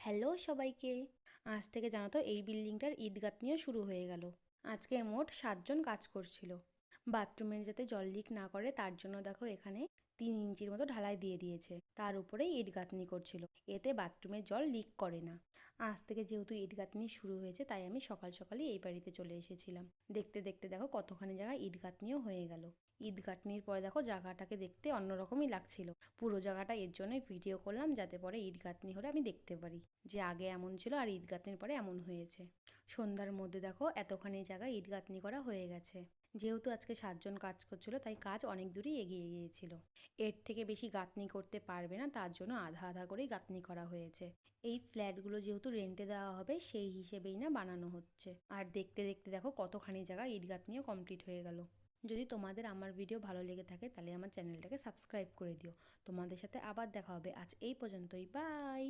Hello সবাইকে। আজ থেকে জানো তো এই বিল্ডিংটার ইট গাঁথনিও শুরু হয়ে গেল। আজকে মোট 7 জন কাজ করছিল। বাথরুমে যাতে জল লিক না করে তার জন্য দেখো এখানে 3 ইঞ্চির মতো ঢালাই দিয়ে দিয়েছে, তার উপরেই ইট গাঁথনি করছিল। এতে বাথরুমের জল লিক করে না। আজ থেকে যেহেতু ইট গাঁথনি শুরু হয়েছে তাই আমি সকাল সকালই এই বাড়িতে চলে এসেছিলাম। দেখতে দেখতে দেখো কতখানি জায়গায় ইট গাঁথনিও হয়ে গেল। ইট গাঁথনির পরে দেখো জায়গাটাকে দেখতে অন্যরকমই লাগছিল। পুরো জায়গাটা এর জন্যই ভিডিও করলাম, যাতে পরে ইট গাঁথনি হলে আমি দেখতে পারি যে আগে এমন ছিল আর ইট গাঁথনির পরে এমন হয়েছে। সন্ধ্যার মধ্যে দেখো এতখানি জায়গায় ইট গাঁথনি করা হয়ে গেছে। যেহেতু আজকে 7 জন কাজ করছিল তাই কাজ অনেক দূরই এগিয়ে গিয়েছিল। এর থেকে বেশি গাঁথনি করতে পারবে না, তার জন্য আধা আধা করেই গাঁথনি করা হয়েছে। এই ফ্ল্যাটগুলো যেহেতু রেন্টে দেওয়া হবে সেই হিসেবেই না বানানো হচ্ছে। আর দেখতে দেখতে দেখো কতখানি জায়গা ইট গাঁথনিও কমপ্লিট হয়ে গেল। যদি তোমাদের আমার ভিডিও ভালো লেগে থাকে তাহলে আমার চ্যানেলটাকে সাবস্ক্রাইব করে দিও। তোমাদের সাথে আবার দেখা হবে। আজ এই পর্যন্তই, বাই।